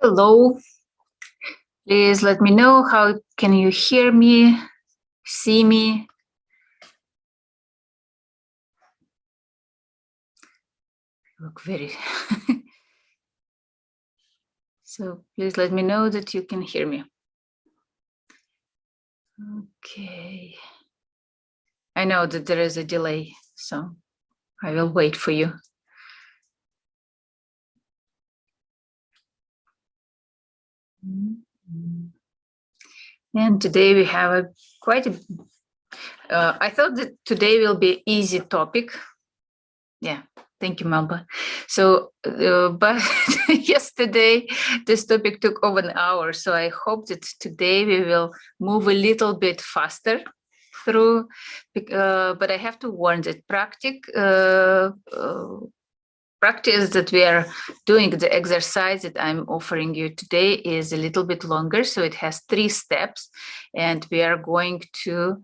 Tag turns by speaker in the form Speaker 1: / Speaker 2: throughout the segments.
Speaker 1: Hello, please let me know how can you hear me, see me. Look very so please let me know that you can hear me. Okay, I know that there is a delay, so I will wait for you. And today we have I thought that today will be an easy topic. Yeah, thank you, Melba. So, but yesterday this topic took over an hour, so I hope that today we will move a little bit faster through, but I have to warn that practice that we are doing, the exercise that I'm offering you today is a little bit longer. So it has 3 steps, and we are going to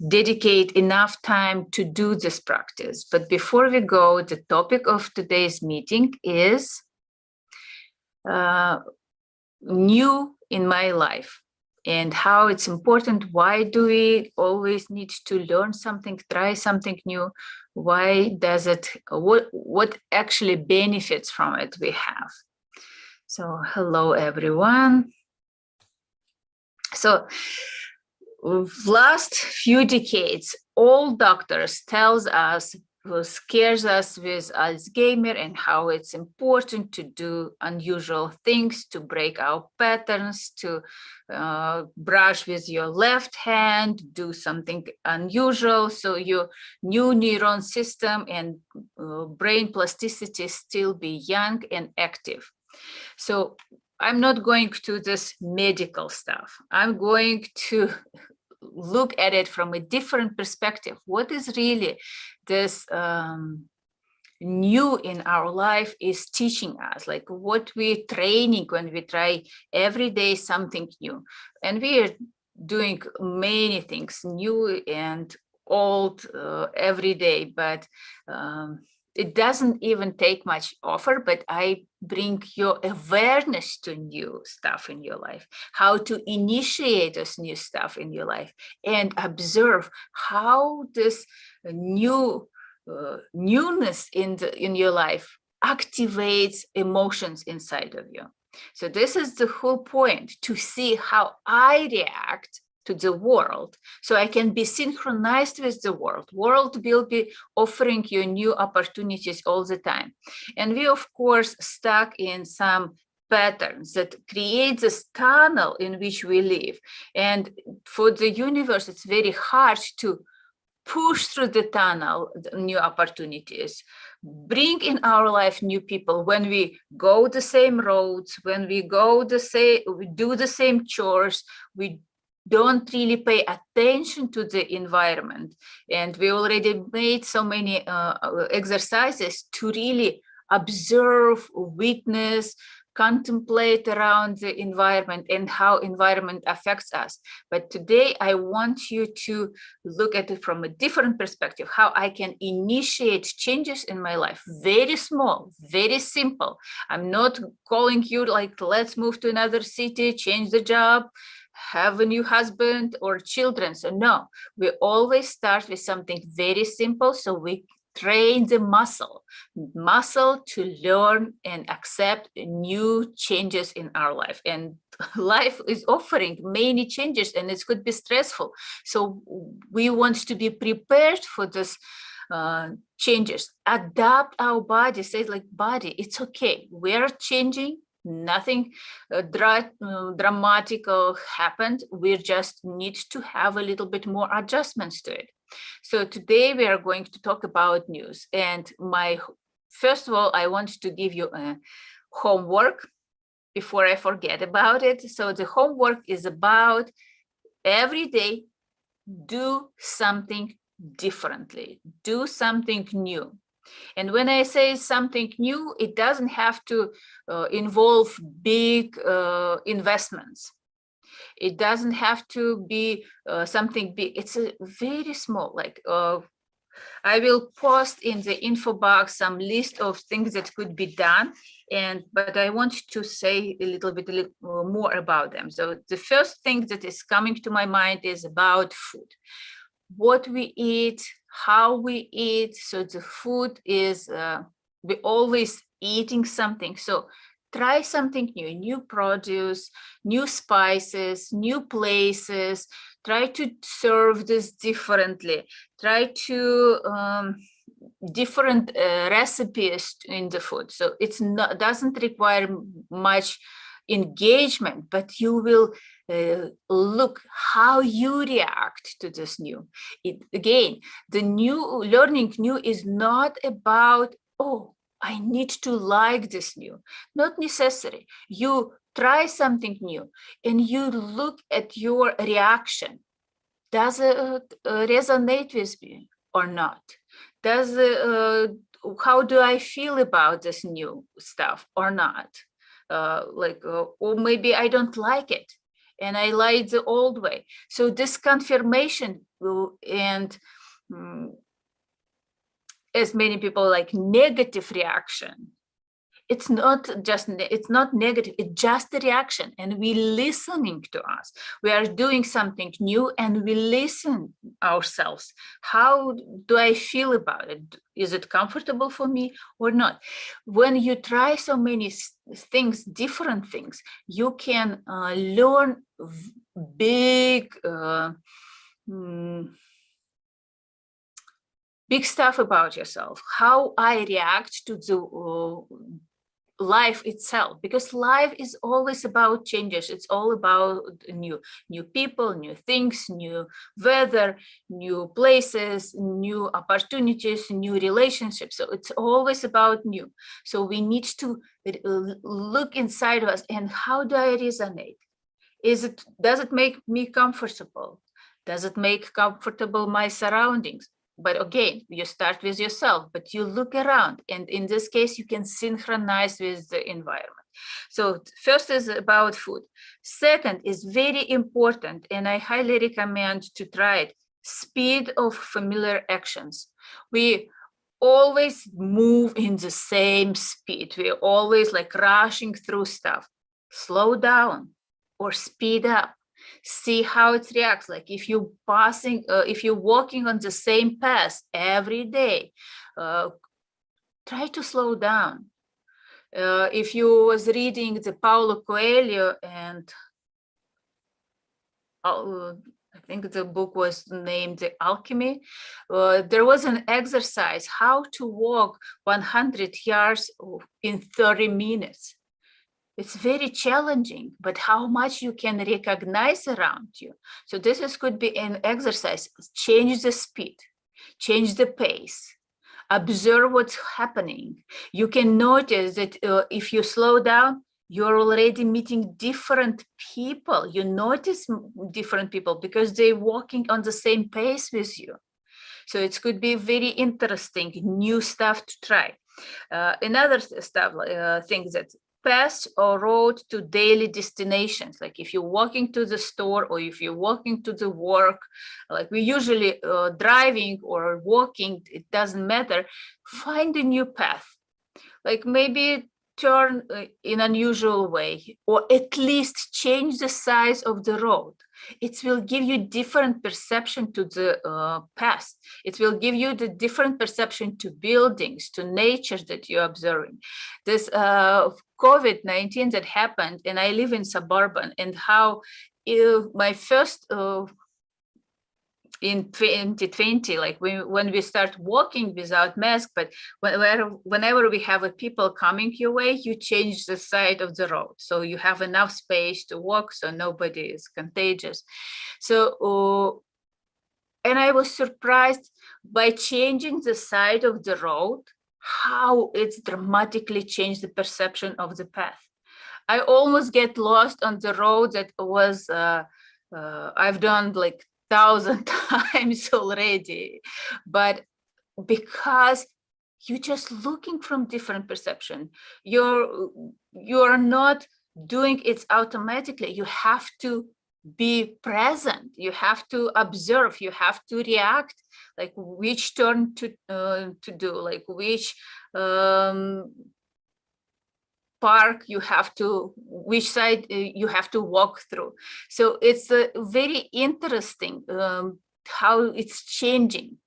Speaker 1: dedicate enough time to do this practice. But before we go, the topic of today's meeting is new in my life and how it's important. Why do we always need to learn something, try something new? Why does it, what actually benefits from it we have? So hello, everyone. So last few decades, all doctors tells us, scares us with Alzheimer and how it's important to do unusual things, to break our patterns, to brush with your left hand, do something unusual, so your new neuron system and brain plasticity still be young and active. So I'm not going to this medical stuff. I'm going to look at it from a different perspective. What is really this new in our life is teaching us, like what we're training when we try every day something new. And we are doing many things new and old every day, but it doesn't even take much offer, but I bring your awareness to new stuff in your life, how to initiate this new stuff in your life, and observe how this new newness in your life activates emotions inside of you. So this is the whole point, to see how I react to the world, so I can be synchronized with the world. World will be offering you new opportunities all the time. And we, of course, stuck in some patterns that create this tunnel in which we live. And for the universe, it's very hard to push through the tunnel, new opportunities, bring in our life new people when we go the same roads, when we do the same chores, we don't really pay attention to the environment. And we already made so many exercises to really observe, witness, contemplate around the environment and how environment affects us. But today I want you to look at it from a different perspective, how I can initiate changes in my life. Very small, very simple. I'm not calling you like, let's move to another city, change the job, have a new husband or children. So no, we always start with something very simple, so we train the muscle to learn and accept new changes in our life. And life is offering many changes, and it could be stressful. So we want to be prepared for this changes, adapt our body, say like, body, it's okay, we're changing. Nothing dramatic happened. We just need to have a little bit more adjustments to it. So today we are going to talk about news. And first of all, I want to give you a homework before I forget about it. So the homework is about every day, do something differently, do something new. And when I say something new, it doesn't have to involve big investments. It doesn't have to be something big. It's a very small, like I will post in the info box some list of things that could be done, but I want to say a little more about them. So the first thing that is coming to my mind is about food. What we eat, how we eat. So the food is, we always eating something. So try something new produce, new spices, new places. Try to serve this differently. Try to different recipes in the food. So it's not, doesn't require much engagement, but you will look how you react to this new. Again, the learning new is not about, oh, I need to like this new. Not necessary. You try something new and you look at your reaction. Does it resonate with me or not? Does how do I feel about this new stuff or not? Or maybe I don't like it and I like the old way. So this confirmation and as many people like negative reaction, it's not negative, it's just a reaction, and we listening to us. We are doing something new and we listen ourselves. How do I feel about it? Is it comfortable for me or not? When you try so many things, different things, you can learn big big stuff about yourself. How I react to the life itself, because life is always about changes. It's all about new people, new things, new weather, new places, new opportunities, new relationships. So it's always about new. So we need to look inside of us, and how do I resonate? Does it make me comfortable? Does it make comfortable my surroundings? But again, you start with yourself, but you look around, and in this case, you can synchronize with the environment. So first is about food. Second is very important, and I highly recommend to try it: speed of familiar actions. We always move in the same speed. We're always like rushing through stuff. Slow down or speed up. See how it reacts. Like if you're walking on the same path every day, try to slow down. If you was reading the Paulo Coelho, and I think the book was named The Alchemy, there was an exercise how to walk 100 yards in 30 minutes. It's very challenging, but how much you can recognize around you. So this could be an exercise. Change the speed, change the pace, observe what's happening. You can notice that if you slow down, you're already meeting different people. You notice different people because they're walking on the same pace with you. So it could be very interesting, new stuff to try. Another thing that path or road to daily destinations. Like if you're walking to the store or if you're walking to the work, like we usually driving or walking, it doesn't matter. Find a new path. Like maybe turn in an unusual way, or at least change the size of the road. It will give you different perception to the past. It will give you the different perception to buildings, to nature that you're observing. This COVID-19 that happened, and I live in suburban, and how my first in 2020, like when we start walking without mask, but whenever we have people coming your way, you change the side of the road. So you have enough space to walk so nobody is contagious. So, and I was surprised by changing the side of the road, how it's dramatically changed the perception of the path. I almost get lost on the road that was, I've done like 1,000 times already, but because you're just looking from different perception, you're not doing it automatically. You have to be present, you have to observe, you have to react like which turn to do, like which park you have to, which side you have to walk through. So it's a very interesting how it's changing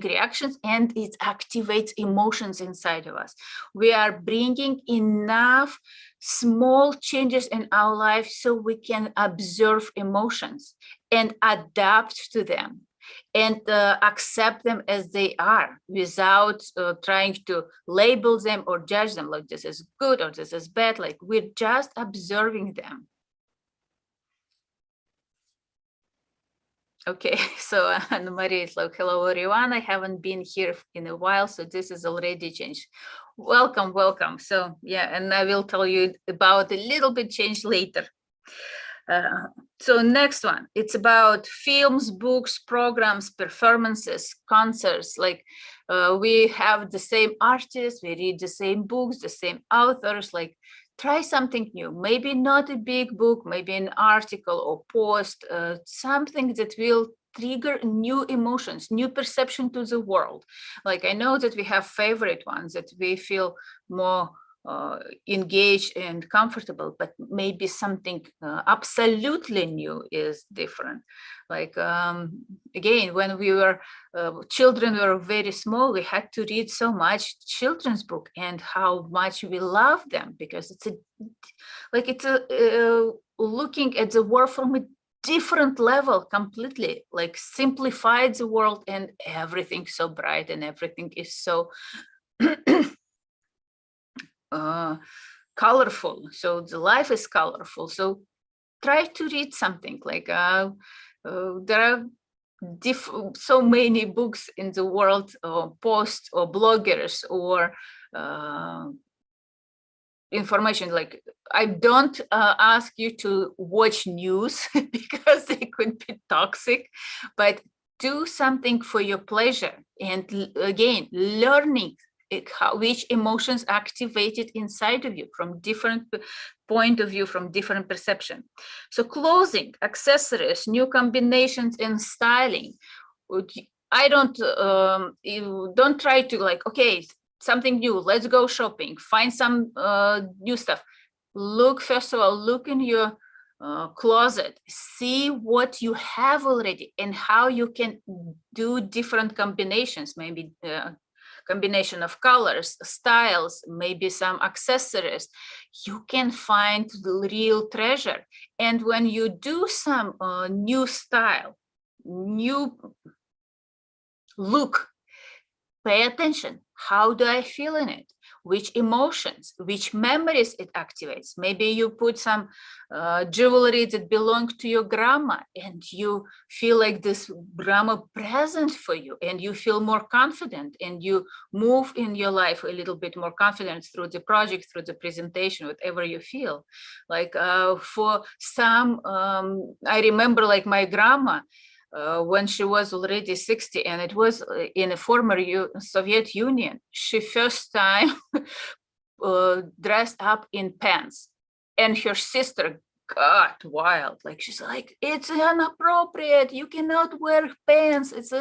Speaker 1: reactions, and it activates emotions inside of us. We are bringing enough small changes in our life so we can observe emotions and adapt to them and accept them as they are without trying to label them or judge them, like this is good or this is bad. Like we're just observing them. Okay, so Anna-Maria is like, hello everyone, I haven't been here in a while, so this is already changed. Welcome, welcome. So yeah, and I will tell you about a little bit change later. So next one, it's about films, books, programs, performances, concerts. Like we have the same artists, we read the same books, the same authors. Like try something new, maybe not a big book, maybe an article or post, something that will trigger new emotions, new perception to the world. Like I know that we have favorite ones that we feel more engaged and comfortable, but maybe something absolutely new is different. Like again, when we were children were very small, we had to read so much children's book, and how much we love them, because it's looking at the world from a different level completely, like simplified the world, and everything so bright and everything is so colorful. So the life is colorful. So try to read something like there are so many books in the world, or posts or bloggers or information. Like I don't ask you to watch news because they could be toxic, but do something for your pleasure, and again learning which emotions activated inside of you from different point of view, from different perception. So clothing, accessories, new combinations, and styling. I don't try to like, okay, something new, let's go shopping, find some new stuff. Look, first of all, look in your closet, see what you have already and how you can do different combinations, maybe combination of colors, styles, maybe some accessories. You can find the real treasure. And when you do some new style, new look, pay attention. How do I feel in it? Which emotions, which memories it activates? Maybe you put some jewelry that belonged to your grandma, and you feel like this grandma present for you, and you feel more confident, and you move in your life a little bit more confident through the project, through the presentation, whatever you feel. Like for some, I remember like my grandma, when she was already 60, and it was in a former Soviet Union, she first time dressed up in pants, and her sister got wild. Like she's like, it's inappropriate, you cannot wear pants. It's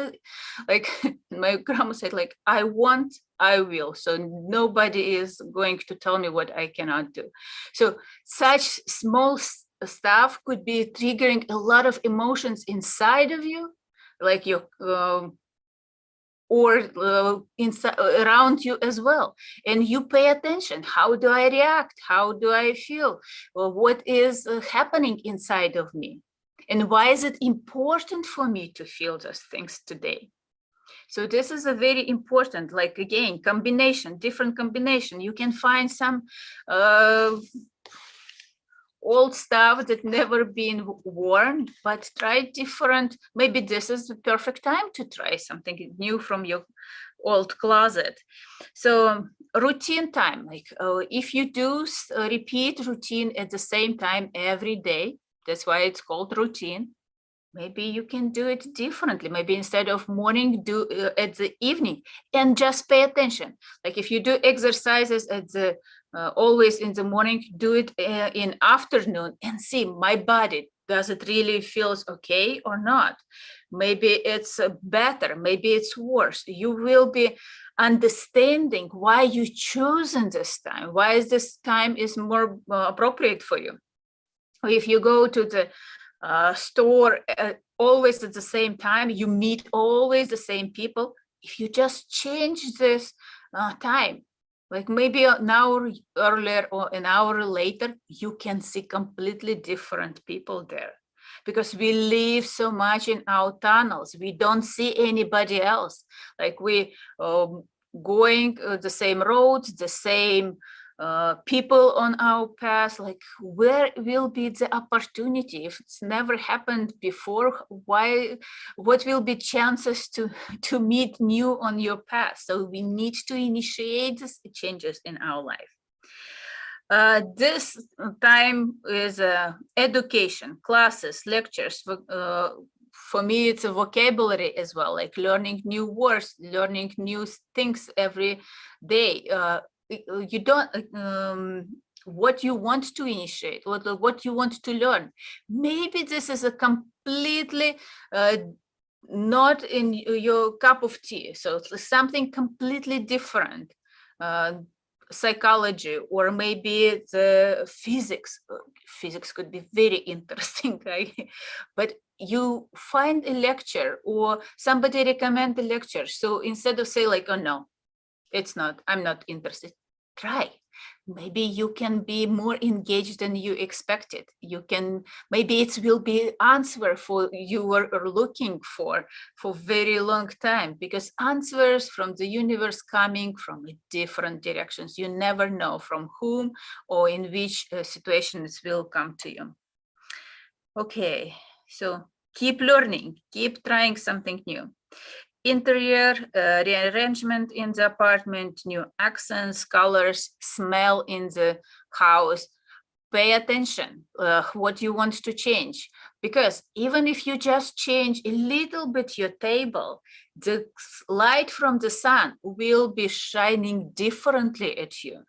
Speaker 1: like my grandma said, like, I want, I will. So nobody is going to tell me what I cannot do. So such small stuff could be triggering a lot of emotions inside of you, like your or inside, around you as well. And you pay attention. How do I react? How do I feel? Well, what is happening inside of me? And why is it important for me to feel those things today? So this is a very important, like again, combination, different combination. You can find some old stuff that never been worn, but try different. Maybe this is the perfect time to try something new from your old closet. So routine time, like if you do repeat routine at the same time every day, that's why it's called routine. Maybe you can do it differently. Maybe instead of morning, do at the evening, and just pay attention. Like if you do exercises at the always in the morning, do it in afternoon, and see my body, does it really feels okay or not? Maybe it's better, maybe it's worse. You will be understanding why you chosen this time, why this time is more appropriate for you. If you go to the store always at the same time, you meet always the same people. If you just change this time, like maybe an hour earlier or an hour later, you can see completely different people there, because we live so much in our tunnels. We don't see anybody else. Like we going the same roads, the same people on our path. Like, where will be the opportunity if it's never happened before? What will be chances to meet new on your path? So we need to initiate these changes in our life. This time is education, classes, lectures. For me, it's a vocabulary as well, like learning new words, learning new things every day. You don't what you want to initiate, what you want to learn. Maybe this is a completely not in your cup of tea, so it's something completely different. Psychology, or maybe the physics. Physics could be very interesting, right? But you find a lecture or somebody recommend the lecture, so instead of say like, oh no, it's not, I'm not interested, try. Maybe you can be more engaged than you expected. You can, maybe it will be answer for you were looking for very long time, because answers from the universe coming from different directions. You never know from whom or in which situations will come to you. Okay, so keep learning, keep trying something new. Interior rearrangement in the apartment, new accents, colors, smell in the house. Pay attention what you want to change, because even if you just change a little bit your table, the light from the sun will be shining differently at you.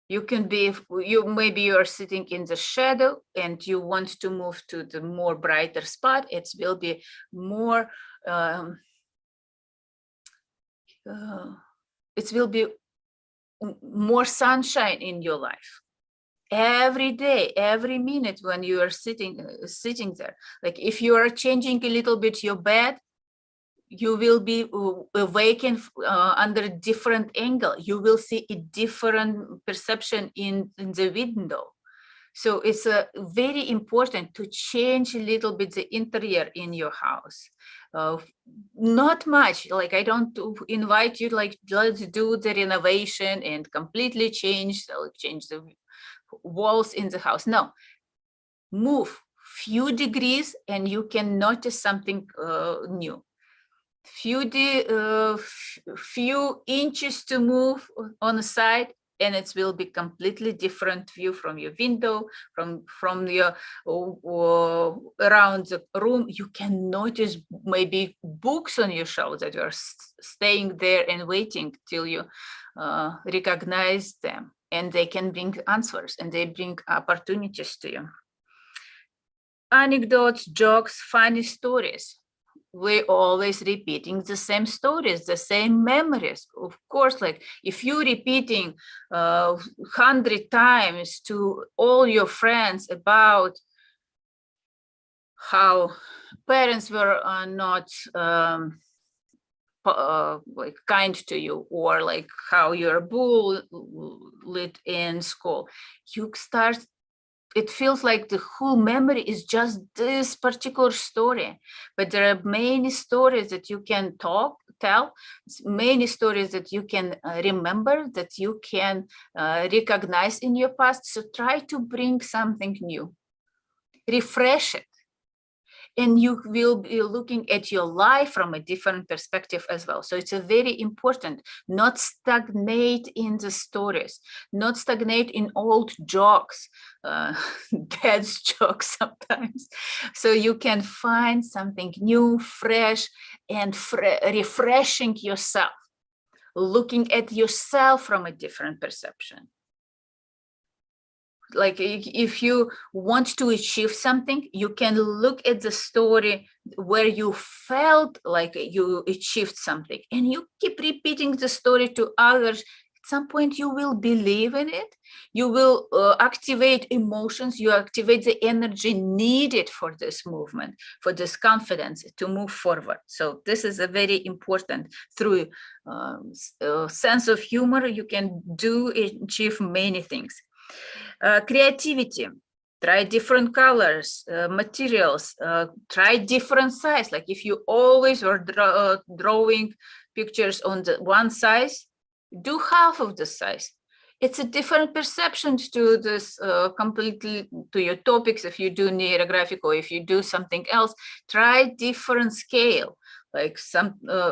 Speaker 1: You can be, maybe you're sitting in the shadow and you want to move to the more brighter spot. It will be more it will be more sunshine in your life every day, every minute when you are sitting there. Like if you are changing a little bit your bed, you will be awakened under a different angle. You will see a different perception in the window. So it's very important to change a little bit the interior in your house. Not much, like I don't invite you like let's do the renovation and completely change the walls in the house. No, move few degrees and you can notice something new. Few inches to move on the side, and it will be completely different view from your window, from your around the room. You can notice maybe books on your shelf that are staying there and waiting till you recognize them, and they can bring answers and they bring opportunities to you. Anecdotes, jokes, funny stories. We're always repeating the same stories, the same memories. Of course, like if you're repeating 100 times to all your friends about how parents were not like kind to you, or like how you're bullied in school, you start, it feels like the whole memory is just this particular story. But there are many stories that you can tell, many stories that you can remember, that you can recognize in your past. So try to bring something new, refresh it, and you will be looking at your life from a different perspective as well. So it's a very important, not stagnate in the stories, not stagnate in old jokes, dead jokes sometimes. So you can find something new, fresh, and refreshing yourself, looking at yourself from a different perception. like if you want to achieve something, you can look at the story where you felt like you achieved something, and you keep repeating the story to others. At some point you will believe in it. You will activate emotions, you activate the energy needed for this movement, for this confidence to move forward. So this is a very important. Through sense of humor, you can achieve many things. Creativity, try different colors, materials, try different size. Like if you always were drawing pictures on the one size, do half of the size. It's a different perception to this completely to your topics. If you do neurographic or if you do something else, try different scale. Like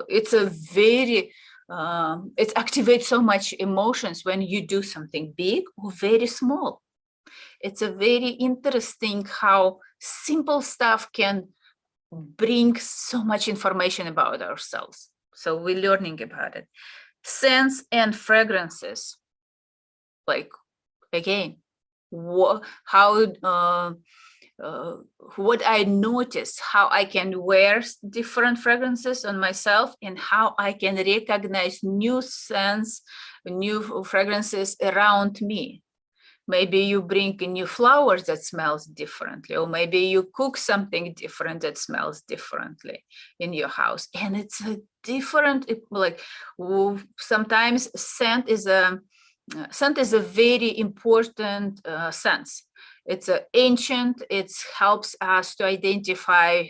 Speaker 1: it's a very it activates so much emotions when you do something big or very small. It's a very interesting how simple stuff can bring so much information about ourselves. So we're learning about it. Scents and fragrances. Like again, what I notice, how I can wear different fragrances on myself, and how I can recognize new scents, new fragrances around me. Maybe you bring a new flowers that smells differently, or maybe you cook something different that smells differently in your house. And it's a different, like sometimes scent is a very important sense. It's ancient. It helps us to identify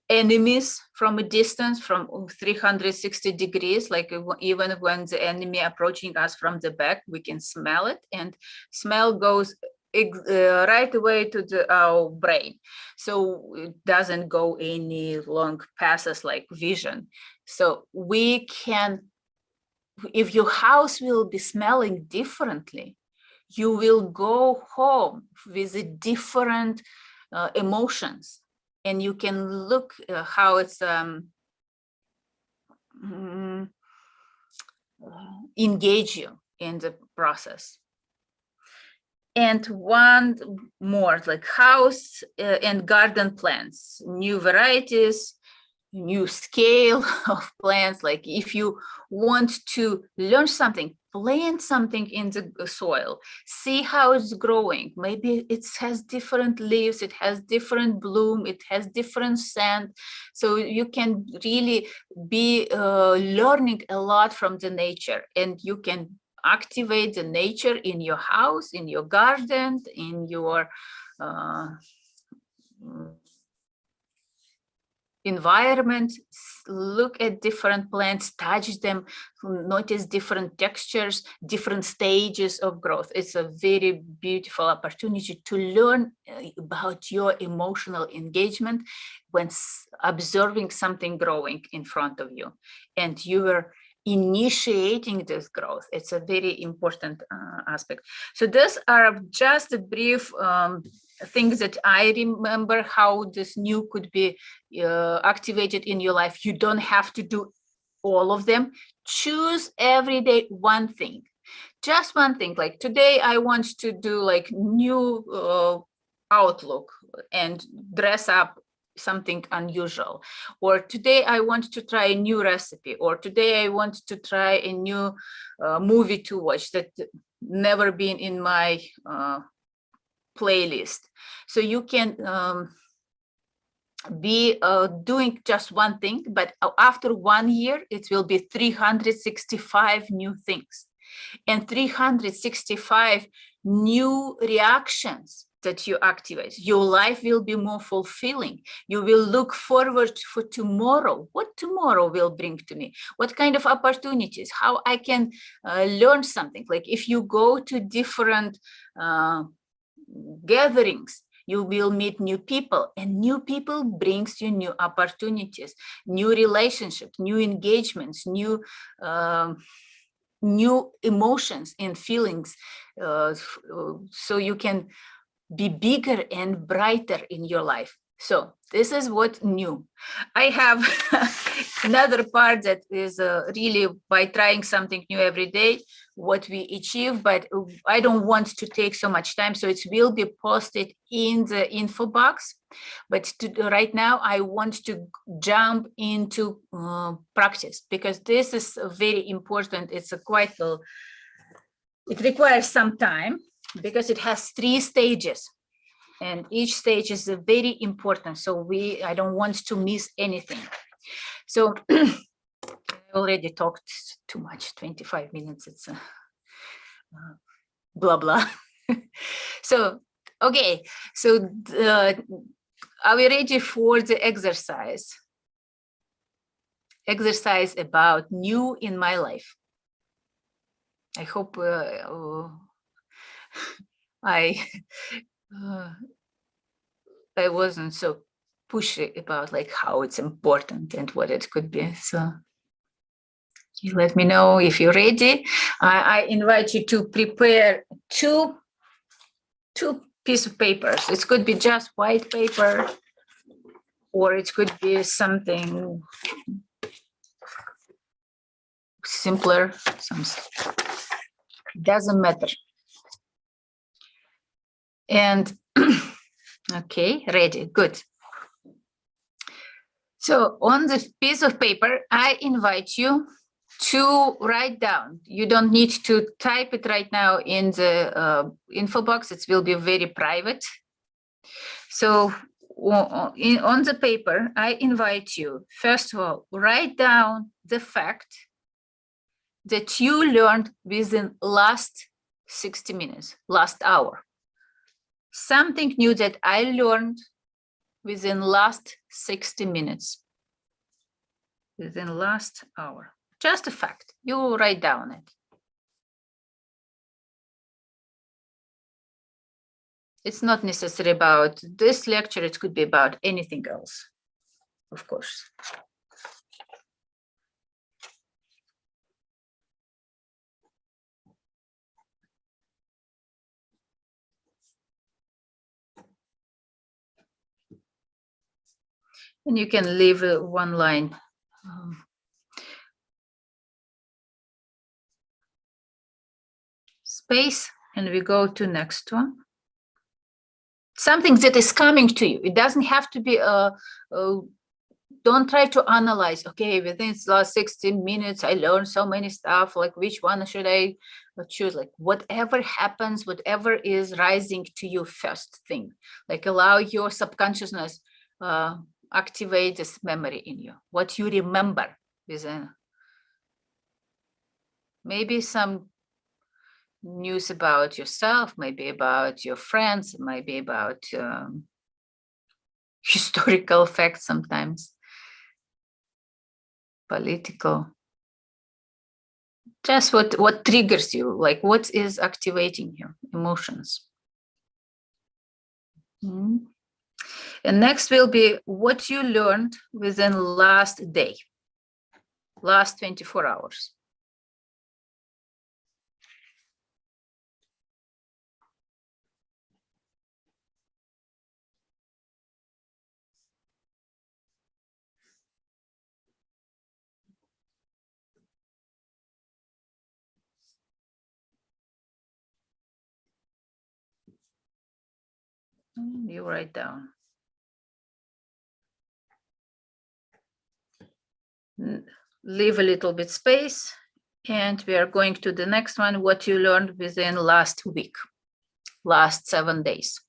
Speaker 1: enemies from a distance, from 360 degrees. Like even when the enemy approaching us from the back, we can smell it, and smell goes right away to our brain. So it doesn't go any long passes like vision. So we can, if your house will be smelling differently, you will go home with a different emotions, and you can look how it's engage you in the process. And one more, like house and garden plants, new varieties, new scale of plants. Like if you want to learn something, plant something in the soil, see how it's growing. Maybe it has different leaves, it has different bloom, it has different scent. So you can really be learning a lot from the nature, and you can activate the nature in your house, in your garden, in your environment. Look at different plants, touch them, notice different textures, different stages of growth. It's a very beautiful opportunity to learn about your emotional engagement when observing something growing in front of you, and you are initiating this growth. It's a very important aspect. So those are just a brief things that I remember how this new could be activated in your life. You don't have to do all of them. Choose every day one thing, just one thing. Like today I want to do like new outlook and dress up something unusual, or today I want to try a new recipe, or today I want to try a new movie to watch that never been in my playlist. So you can be doing just one thing, but after 1 year, it will be 365 new things and 365 new reactions that you activate. Your life will be more fulfilling. You will look forward for tomorrow. What tomorrow will bring to me? What kind of opportunities? How I can learn something? Like if you go to different gatherings, you will meet new people, and new people brings you new opportunities, new relationships, new engagements, new emotions and feelings, so you can be bigger and brighter in your life. So this is what new. I have another part that is really by trying something new every day, what we achieve, but I don't want to take so much time. So it will be posted in the info box. But right now, I want to jump into practice, because this is very important. It's a quite, it requires some time because it has 3 stages. And each stage is very important. So I don't want to miss anything. So I already talked too much, 25 minutes. It's blah, blah. So, okay. So are we ready for the exercise? Exercise about new in my life. I hope I wasn't so pushy about like how it's important and what it could be. So you let me know if you're ready. I invite you to prepare two pieces of papers. It could be just white paper, or it could be something simpler. Doesn't matter. And okay, ready, good. So on this piece of paper, I invite you to write down. You don't need to type it right now in the info box. It will be very private. So on the paper, I invite you, first of all, write down the fact that you learned within last 60 minutes, last hour. Something new that I learned within last 60 minutes, within last hour. Just a fact, you write down it. It's not necessarily about this lecture, it could be about anything else, of course. And you can leave one line. Space, and we go to next one. Something that is coming to you. It doesn't have to be don't try to analyze, okay, within the last 16 minutes, I learned so many stuff, like which one should I choose? Like whatever happens, whatever is rising to you first thing, like allow your subconsciousness activate this memory in you, what you remember within. Maybe some news about yourself, maybe about your friends, maybe about historical facts sometimes, political. Just what triggers you, like what is activating your emotions. Mm-hmm. And next will be what you learned within last day, last 24 hours. You write down. Leave a little bit space, and we are going to the next one, what you learned within last week, last 7 days.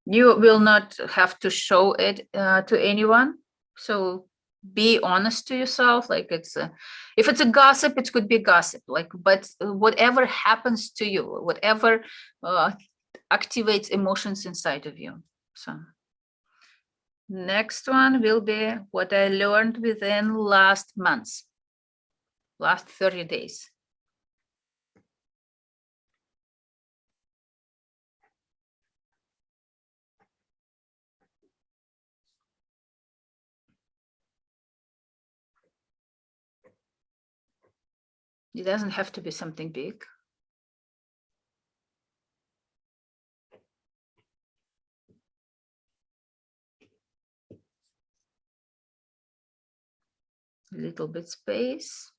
Speaker 1: You will not have to show it to anyone. So be honest to yourself. Like if it's a gossip, it could be gossip. Like, but whatever happens to you, whatever activates emotions inside of you. So next one will be what I learned within last months, last 30 days. It doesn't have to be something big. A little bit space.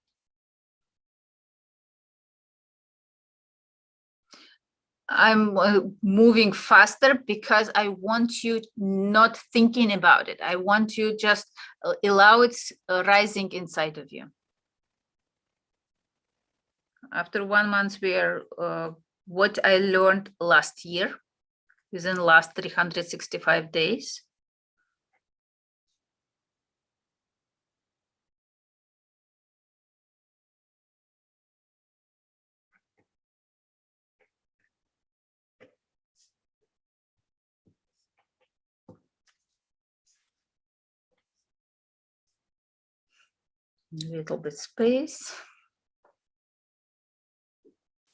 Speaker 1: I'm moving faster because I want you not thinking about it. I want you just allow it rising inside of you. After 1 month, we are what I learned last year, within the last 365 days. A little bit space.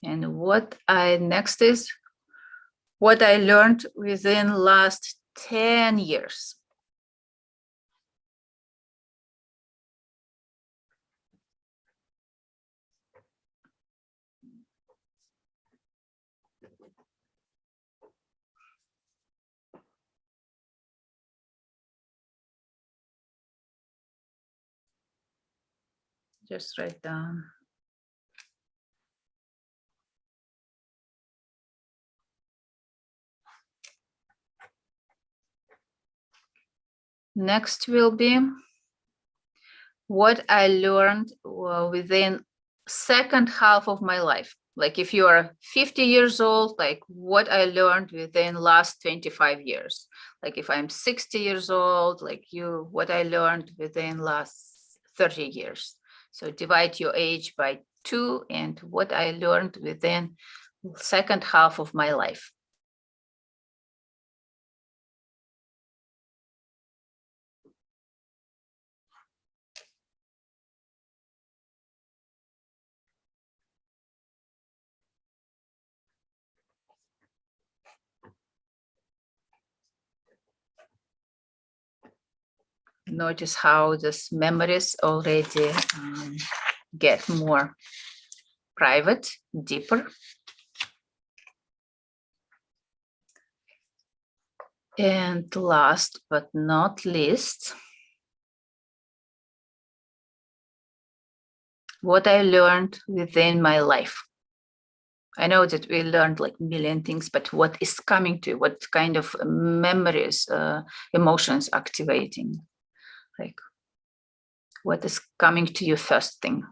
Speaker 1: And what I next is what I learned within last 10 years. Just write down. Next will be what I learned within second half of my life. Like if you are 50 years old, like what I learned within last 25 years. Like if I'm 60 years old, like what I learned within last 30 years. So divide your age by 2 and what I learned within second half of my life. Notice how these memories already get more private, deeper. And last but not least, what I learned within my life. I know that we learned like a million things, but what is coming to you? What kind of memories, emotions activating? Like what is coming to you first thing?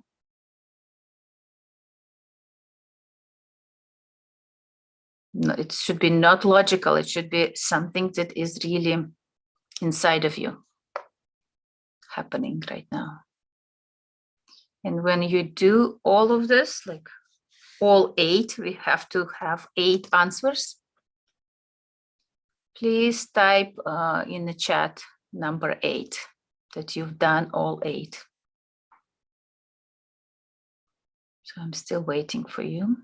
Speaker 1: No, it should be not logical. It should be something that is really inside of you happening right now. And when you do all of this, like all 8, we have to have 8 answers. Please type in the chat number 8, that you've done all 8. So I'm still waiting for you.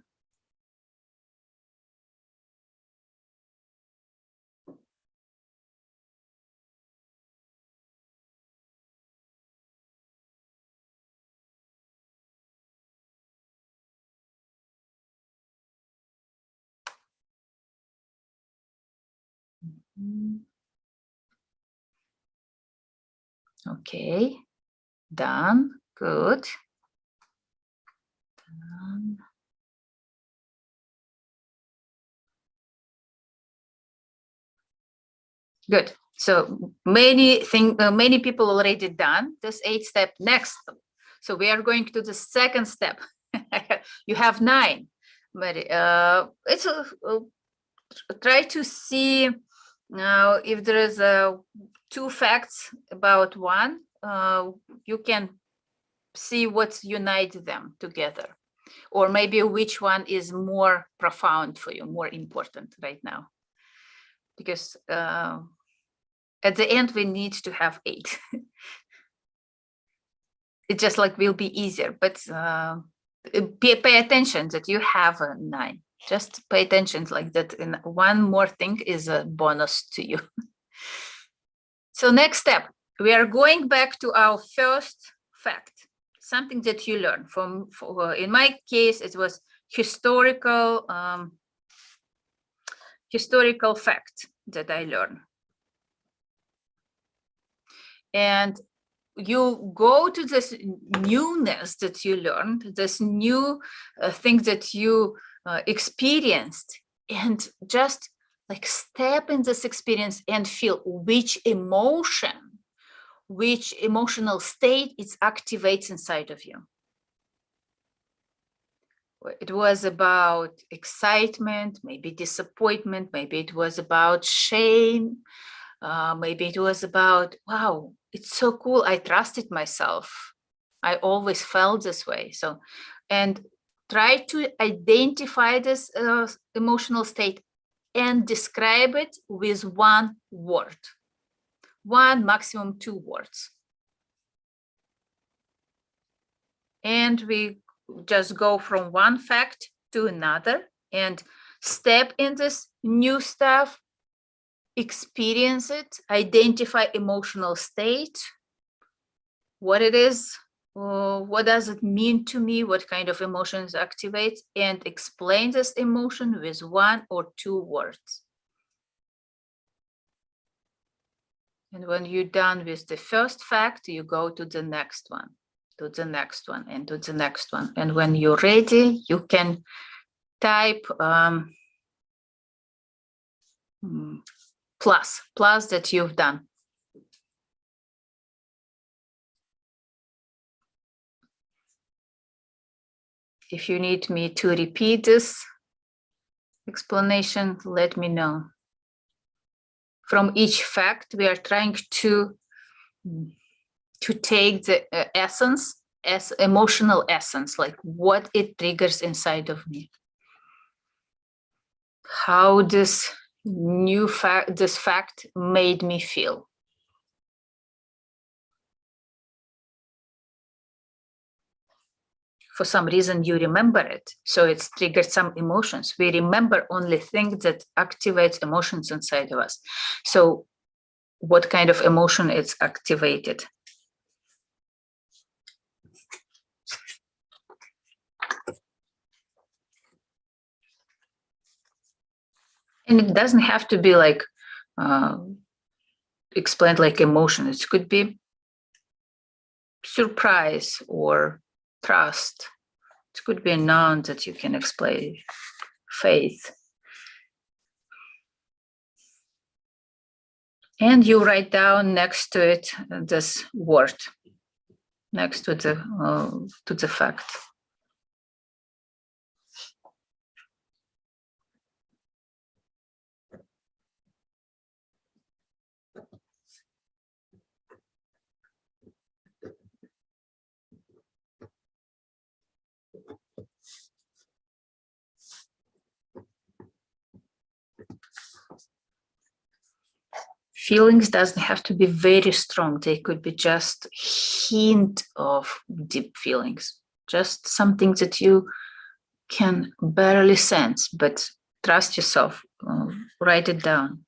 Speaker 1: Okay, done, good. Done. Good. So many people already done this 8-step. Next, so we are going to the second step. You have 9, but it's try to see now if there is 2 facts about one. You can see what's unite them together, or maybe which one is more profound for you, more important right now, because at the end we need to have 8. It just like will be easier, but pay attention that you have a 9. Just pay attention like that. And one more thing is a bonus to you. So next step, we are going back to our first fact. something that you learn from, in my case, it was historical fact that I learned. And you go to this newness that you learned, this new thing that you experienced, and just like step in this experience and feel which emotional state it activates inside of you. It was about excitement, maybe disappointment, maybe it was about shame, maybe it was about, wow, it's so cool, I trusted myself. I always felt this way. So, and try to identify this emotional state and describe it with one word, one, maximum 2 words. And we just go from one fact to another and step in this new stuff, experience it, identify emotional state, what it is, what does it mean to me, what kind of emotions activates, and explain this emotion with 1 or 2 words. And when you're done with the first fact, you go to the next one, to the next one, and to the next one. And when you're ready, you can type plus that you've done. If you need me to repeat this explanation, let me know. From each fact, we are trying to take the essence, as emotional essence, like what it triggers inside of me. How this new fact, this fact made me feel. For some reason, you remember it, so it's triggered some emotions. We remember only things that activates emotions inside of us. So what kind of emotion it's activated? And it doesn't have to be like explained like emotion. It could be surprise or trust. It could be a noun that you can explain. Faith. And you write down next to it this word, next to the fact. Feelings doesn't have to be very strong. They could be just hint of deep feelings, just something that you can barely sense, but trust yourself, write it down.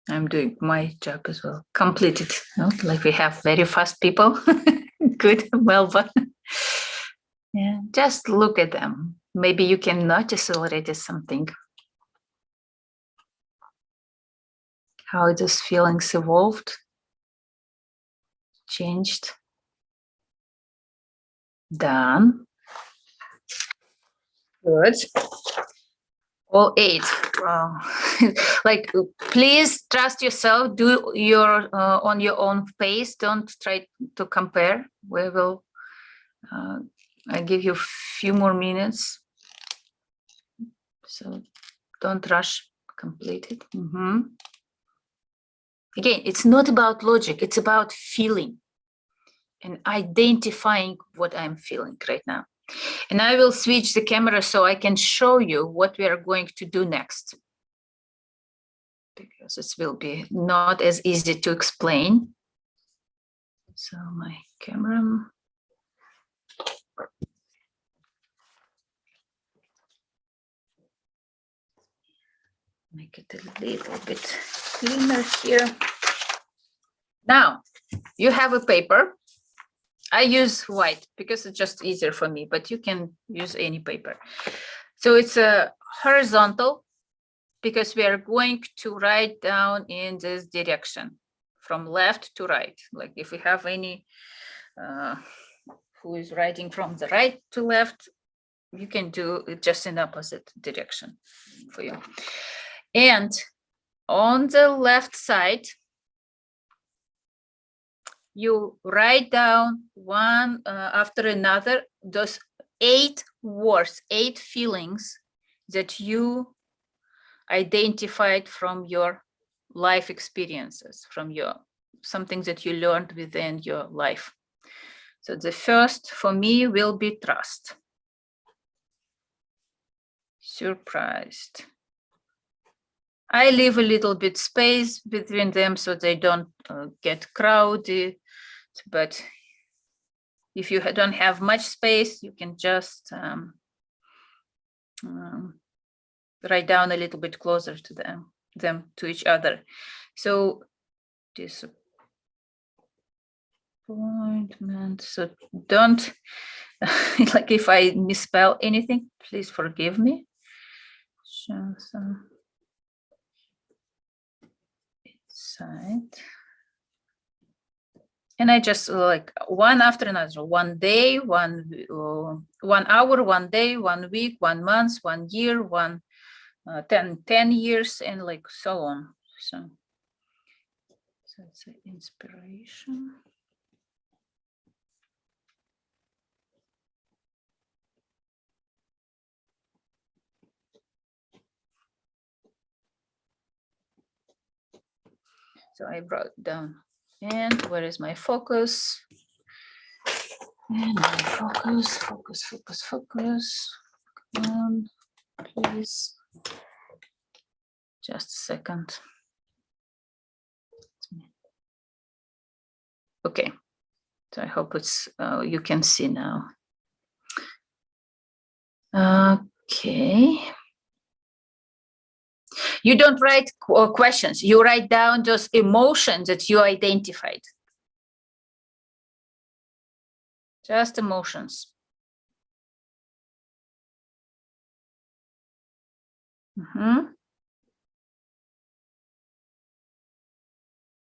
Speaker 1: I'm doing my job as well. Completed. Like we have very fast people. Good, well done. Yeah, just look at them. Maybe you can notice already something. How these feelings evolved, changed. Done. Good. All 8. Wow. Like, please trust yourself. Do your on your own pace. Don't try to compare. We will. I give you a few more minutes. So Don't rush, complete it. Again, it's not about logic, it's about feeling and identifying what I'm feeling right now. And I will switch the camera so I can show you what we are going to do next, because it will be not as easy to explain. So my camera. Make it a little bit cleaner here. Now, you have a paper. I use white because it's just easier for me, but you can use any paper. So it's a horizontal because we are going to write down in this direction from left to right. Like if we have any who is writing from the right to left, you can do it just in opposite direction for you. And on the left side, you write down one after another, those 8 words, 8 feelings that you identified from your life experiences, from your something that you learned within your life. So the first for me will be trust, surprised. I leave a little bit space between them so they don't get crowded, but if you don't have much space, you can just write down a little bit closer to them to each other. So disappointment. So don't like if I misspell anything, please forgive me. Side. And I just like one after another, one day, 1 hour, 1 day, 1 week, 1 month, 1 year, 10 years, and like so on. So it's an inspiration. So I brought down, and where is my focus? And my focus. Come on, please. Just a second. Okay, so I hope it's you can see now. Okay. You don't write questions, you write down those emotions that you identified. Just emotions.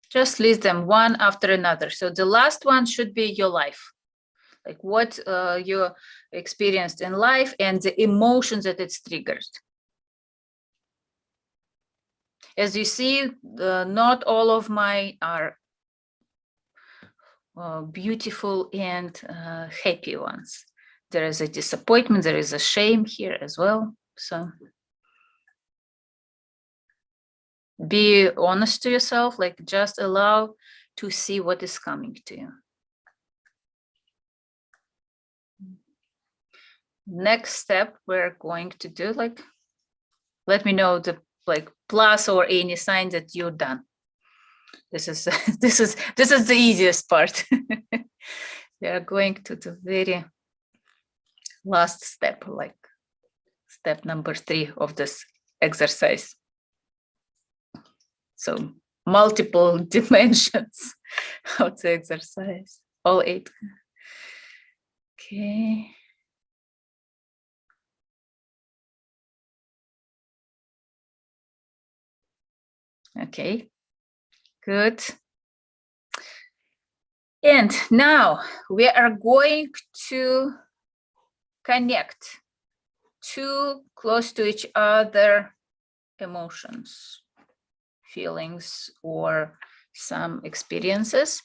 Speaker 1: Just list them one after another. So the last one should be your life. Like what you experienced in life and the emotions that it's triggered. As you see, not all of mine are beautiful and happy ones. There is a disappointment, there is a shame here as well. So be honest to yourself, like just allow to see what is coming to you. Next step we're going to do, like, let me know the like plus or any sign that you're done. This is the easiest part. We are going to the very last step, like step number 3 of this exercise. So multiple dimensions of the exercise, all 8. Okay. Okay, good. And now we are going to connect 2 close to each other emotions, feelings, or some experiences.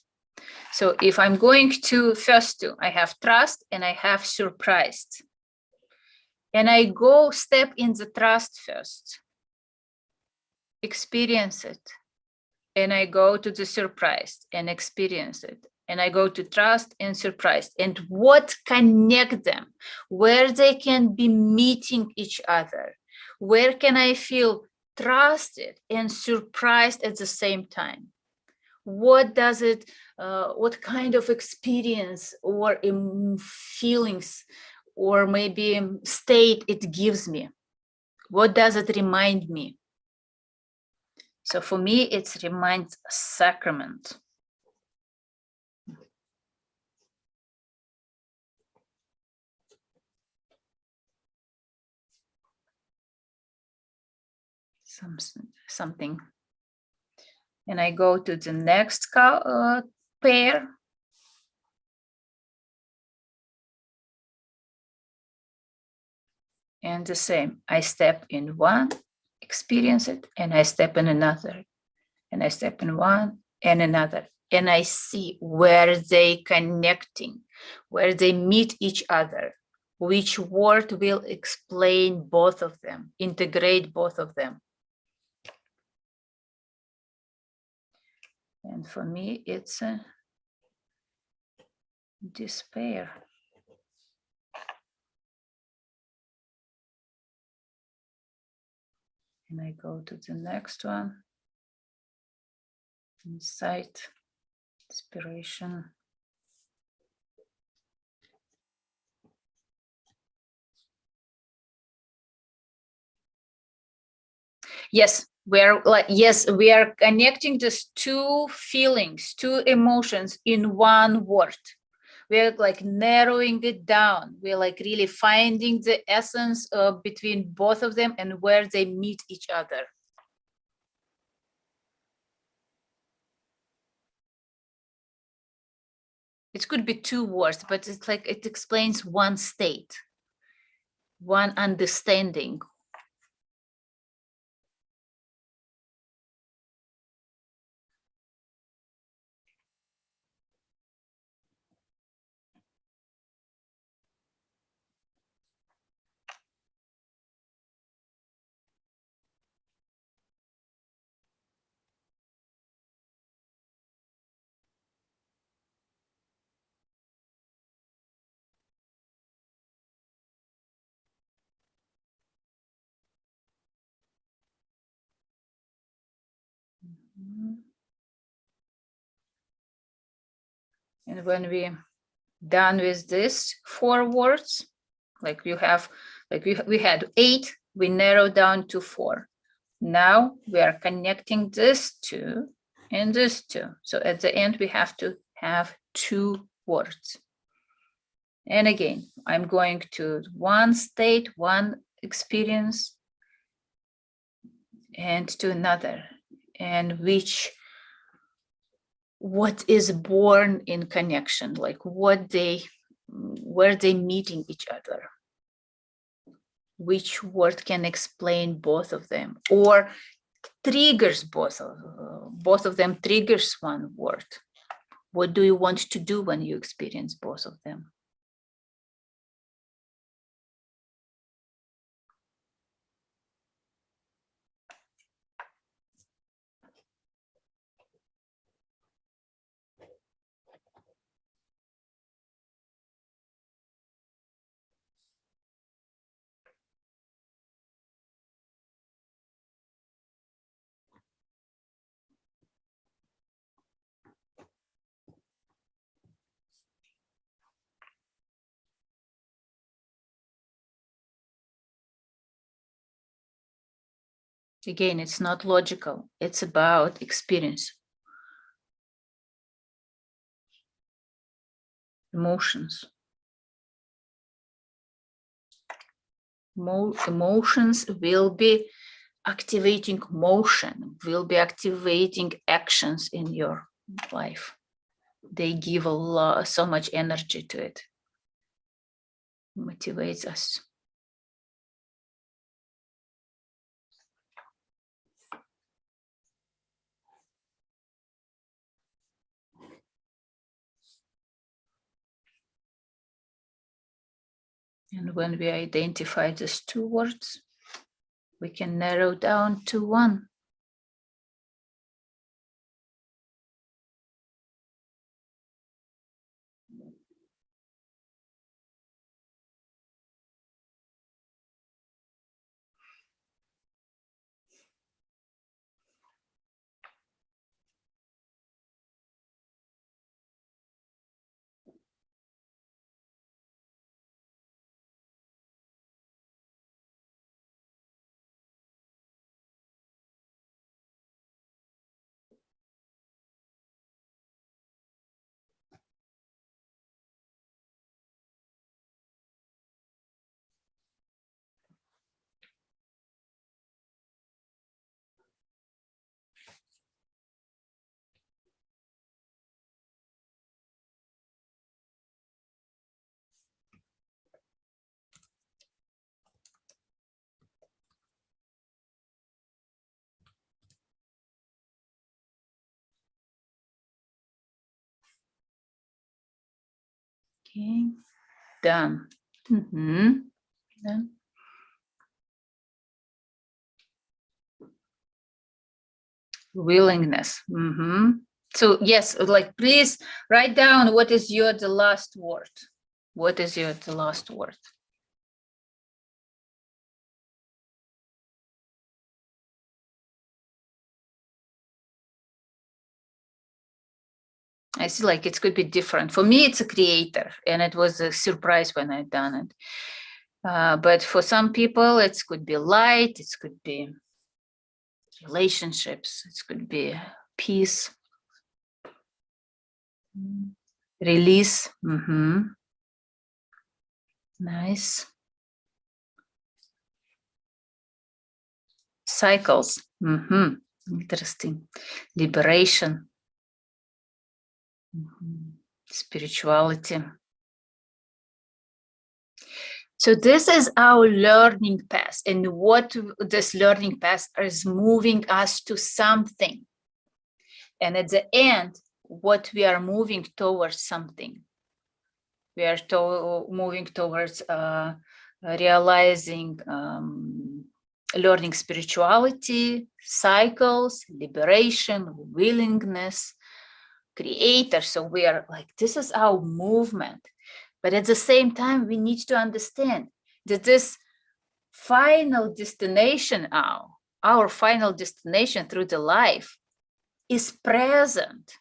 Speaker 1: So if I'm going to first 2, I have trust and I have surprised. And I go step in the trust first. experience it. And I go to the surprised and experience it. And I go to trust and surprised. And what connect them, where they can be meeting each other, where can I feel trusted and surprised at the same time? What does it, what kind of experience or feelings or maybe state it gives me? What does it remind me? So for me, it reminds sacrament. Something. And I go to the next pair. And the same, I step in one, experience it, and I step in another, and I step in one and another, and I see where they connecting, where they meet each other, which word will explain both of them, integrate both of them. And for me, it's a despair. And I go to the next one. Insight, inspiration. Yes, we are connecting these two feelings, two emotions in one word. We're like narrowing it down. We're like really finding the essence between both of them and where they meet each other. It could be two words, but it's like it explains one state, one understanding. And when we done with this 4 words, like you have, like we had 8, we narrowed down to 4. Now we are connecting this 2 and this 2. So at the end, we have to have 2 words. And again, I'm going to one state, one experience, and to another, and what is born in connection, like where they meeting each other, which word can explain both of them or triggers both of them, triggers one word. What do you want to do when you experience both of them? Again, it's not logical. It's about experience. Emotions. Emotions will be activating motion, will be activating actions in your life. They give so much energy to it. Motivates us. And when we identify these 2 words, we can narrow down to 1. Okay, done. Done. Willingness. So yes, like please write down what is the last word. What is the last word? I see like it could be different. For me, it's a creator, and it was a surprise when I've done it. But for some people, it could be light, it could be relationships, it could be peace, release. Nice. Cycles. Interesting. Liberation. Spirituality. So this is our learning path, and what this learning path is moving us to something. And at the end, what we are moving towards something. We are moving towards realizing, learning spirituality, cycles, liberation, willingness, creator. So we are like, this is our movement. But at the same time, we need to understand that this final destination, our final destination through the life is present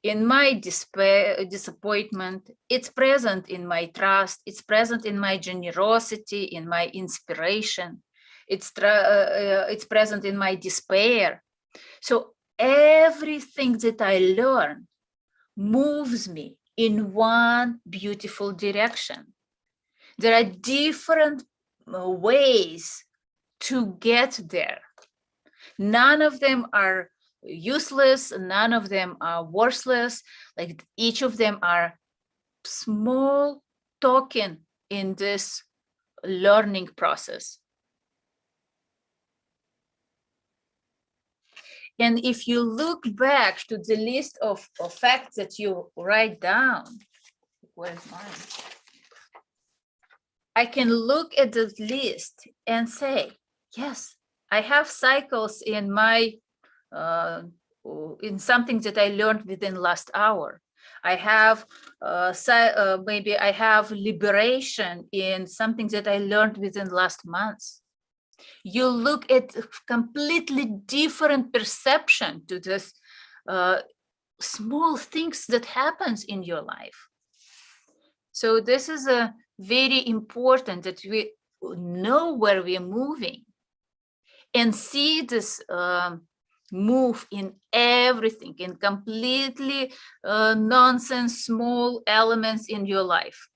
Speaker 1: in my despair, disappointment. It's present in my trust. It's present in my generosity, in my inspiration. It's present in my despair. So everything that I learn moves me in one beautiful direction. There are different ways to get there. None of them are useless, none of them are worthless. Like each of them are small token in this learning process. And if you look back to the list of facts that you write down, where's mine? I can look at the list and say, yes, I have cycles in my in something that I learned within last hour. I have maybe I have liberation in something that I learned within last month. You look at completely different perception to this small things that happens in your life. So this is a very important that we know where we are moving and see this move in everything, in completely nonsense, small elements in your life.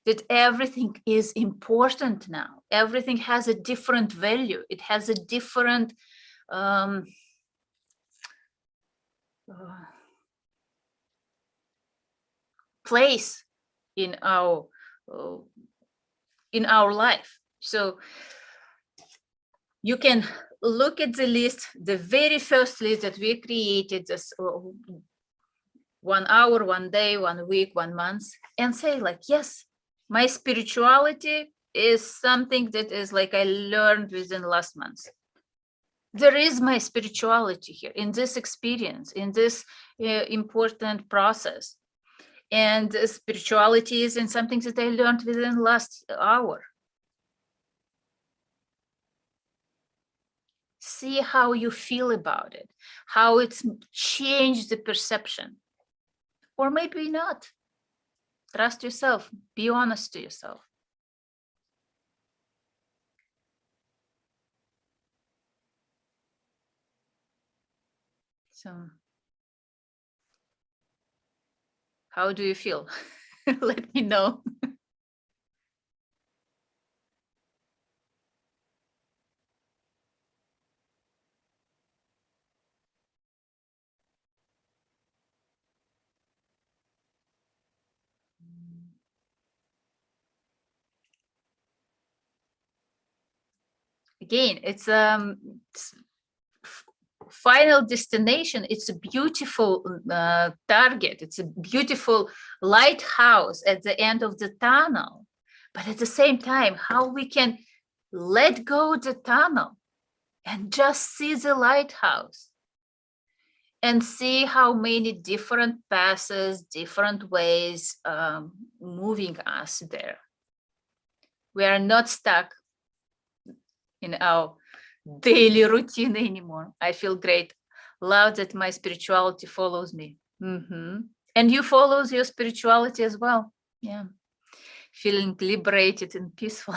Speaker 1: That everything is important now. Everything has a different value. It has a different place in our life. So you can look at the list, the very first list that we created, this 1 hour, 1 day, 1 week, 1 month, and say like, yes, my spirituality is something that is like I learned within last month. There is my spirituality here in this experience, in this important process. And spirituality is in something that I learned within last hour. See how you feel about it, how it's changed the perception. Or maybe not. Trust yourself, be honest to yourself. So, how do you feel? Let me know. Again, it's final destination, it's a beautiful target. It's a beautiful lighthouse at the end of the tunnel. But at the same time, how we can let go the tunnel and just see the lighthouse and see how many different paths, different ways moving us there. We are not stuck in our daily routine anymore. I feel great. Love that my spirituality follows me. And you follow your spirituality as well. Yeah. Feeling liberated and peaceful.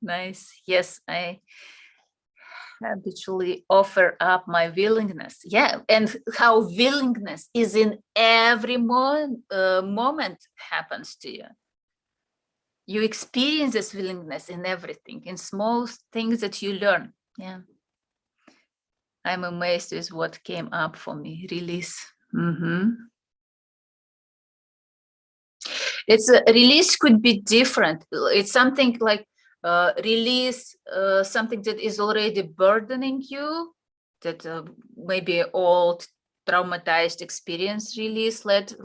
Speaker 1: Nice. Yes, I habitually offer up my willingness. Yeah, and how willingness is in every moment happens to you. You experience this willingness in everything, in small things that you learn. Yeah. I'm amazed with what came up for me. Release. It's a release could be different. It's something like release something that is already burdening you, that maybe old traumatized experience. Release, let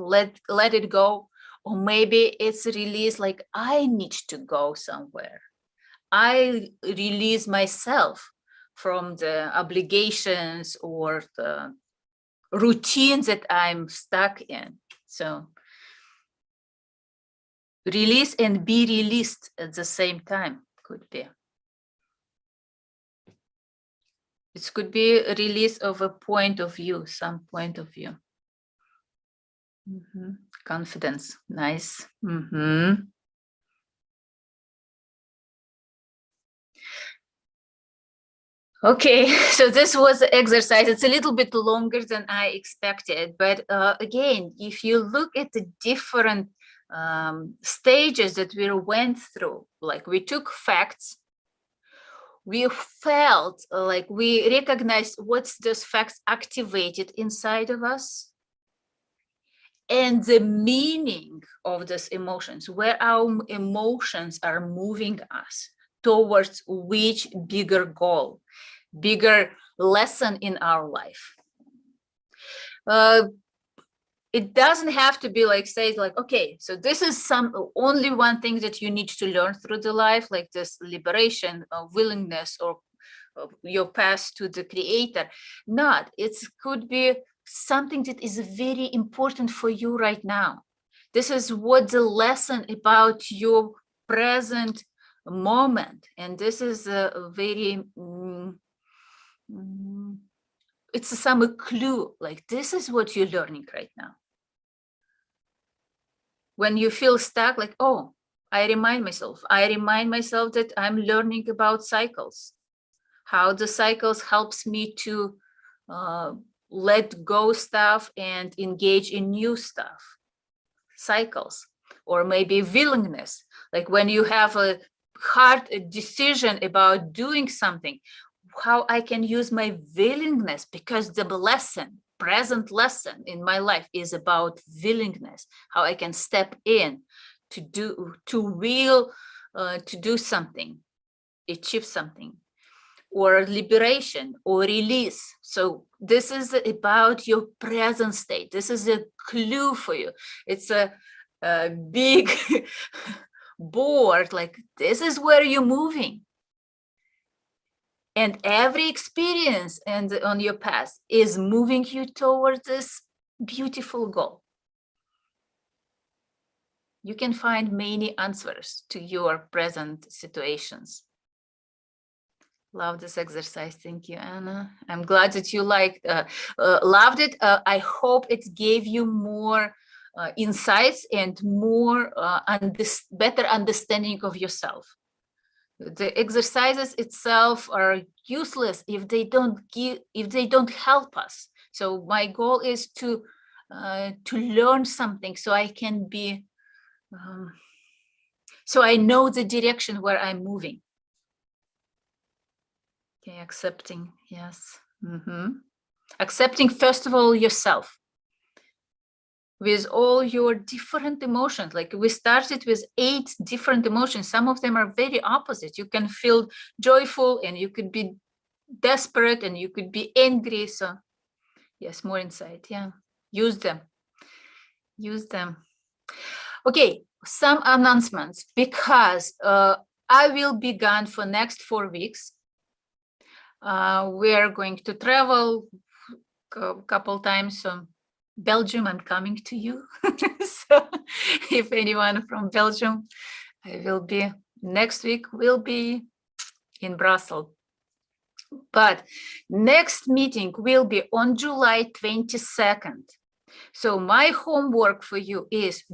Speaker 1: it go. Or maybe it's a release like, I need to go somewhere. I release myself from the obligations or the routines that I'm stuck in. So release and be released at the same time could be. It could be a release of a point of view, some point of view. Confidence, nice. Okay, so this was the exercise. It's a little bit longer than I expected, but again, if you look at the different stages that we went through, like we took facts, we felt like we recognized what's those facts activated inside of us, and the meaning of those emotions, where our emotions are moving us towards which bigger goal, bigger lesson in our life. It doesn't have to be like, say, like, okay, so this is only one thing that you need to learn through the life, like this liberation of willingness or your path to the creator. Not, it could be something that is very important for you right now. This is what the lesson about your present moment. And this is a very, it's some clue, like this is what you're learning right now. When you feel stuck, like, oh, I remind myself that I'm learning about cycles, how the cycles helps me to let go stuff and engage in new stuff, cycles. Or maybe willingness, like when you have a hard decision about doing something, how I can use my willingness, because the present lesson in my life is about willingness, how I can step in to do something, achieve something, or liberation or release. So this is about your present state. This is a clue for you. It's a big board, like this is where you're moving. And every experience and on your path is moving you towards this beautiful goal. You can find many answers to your present situations. Love this exercise. Thank you, Anna. I'm glad that you loved it. I hope it gave you more insights and more better understanding of yourself. The exercises itself are useless if they don't help us. So my goal is to learn something, so I can be, so I know the direction where I'm moving. Okay, accepting, yes. Accepting, first of all, yourself with all your different emotions. Like we started with 8 different emotions. Some of them are very opposite. You can feel joyful and you could be desperate and you could be angry. So yes, more insight. Yeah, use them. Use them. Okay, some announcements, because I will be gone for next 4 weeks. We are going to travel a couple times. So Belgium, I'm coming to you. So if anyone from Belgium, I will be next week, will be in Brussels. But next meeting will be on July 22nd. So my homework for you is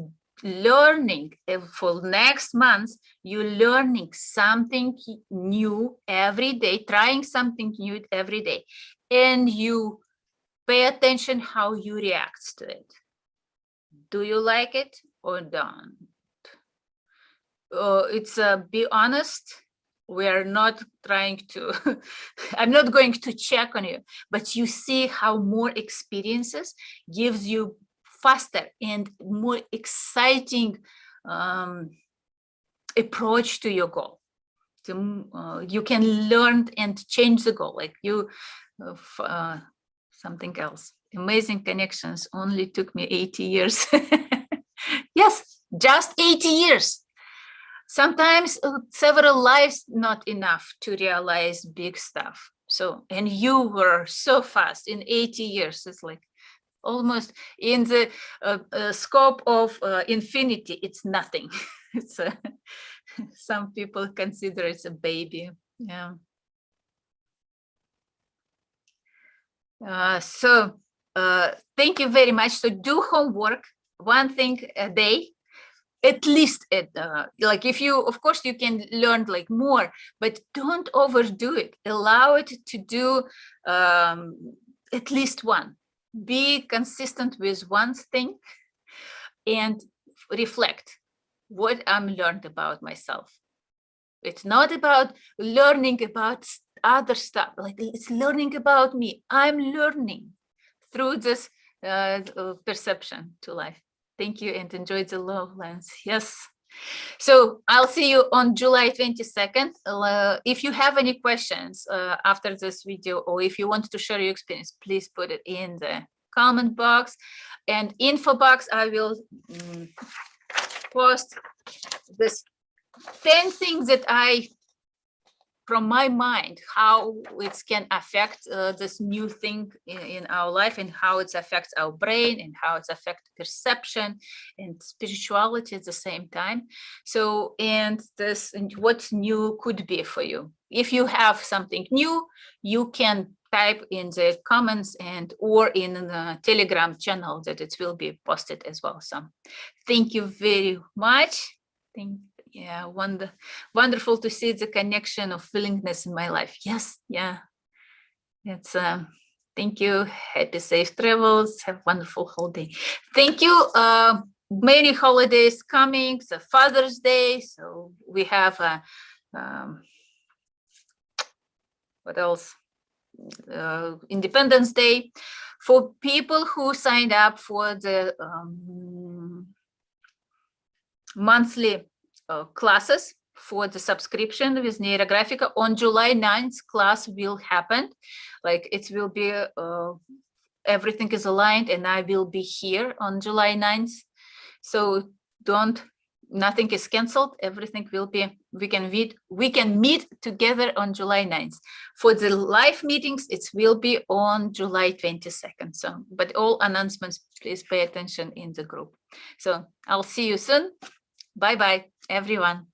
Speaker 1: learning for next month. You're learning something new every day, trying something new every day, and you pay attention how you react to it. Do you like it or don't? It's be honest. We are not trying to, I'm not going to check on you, but you see how more experiences gives you faster and more exciting approach to your goal. You can learn and change the goal, like you, something else. Amazing connections only took me 80 years. Yes, just 80 years. Sometimes several lives not enough to realize big stuff. So, and you were so fast in 80 years. It's like almost in the scope of infinity, it's nothing. It's some people consider it's a baby. Yeah. So thank you very much. So do homework, one thing a day. At least like if you, of course, you can learn like more, but don't overdo it. Allow it to do at least one. Be consistent with one thing and reflect what I'm learned about myself. It's not about learning about other stuff. Like it's learning about me. I'm learning through this perception to life. Thank you and enjoy the love lens. Yes. So I'll see you on July 22nd. If you have any questions after this video, or if you want to share your experience, please put it in the comment box and info box. I will post this 10 things that from my mind, how it can affect this new thing in our life, and how it affects our brain, and how it affects perception and spirituality at the same time. So, and what's new could be for you. If you have something new, you can type in the comments or in the Telegram channel that it will be posted as well. So thank you very much. Yeah, wonderful to see the connection of willingness in my life. Yes, yeah. It's thank you. Happy safe travels. Have a wonderful holiday. Thank you. Many holidays coming. The Father's Day. So we have what else? Independence Day. For people who signed up for the monthly classes for the subscription with Neurographica, on July 9th class will happen. Like it will be everything is aligned, and I will be here on July 9th. So nothing is canceled. Everything will be, we can meet together on July 9th. For the live meetings, it will be on July 22nd. So, but all announcements, please pay attention in the group. So I'll see you soon. Bye-bye, everyone.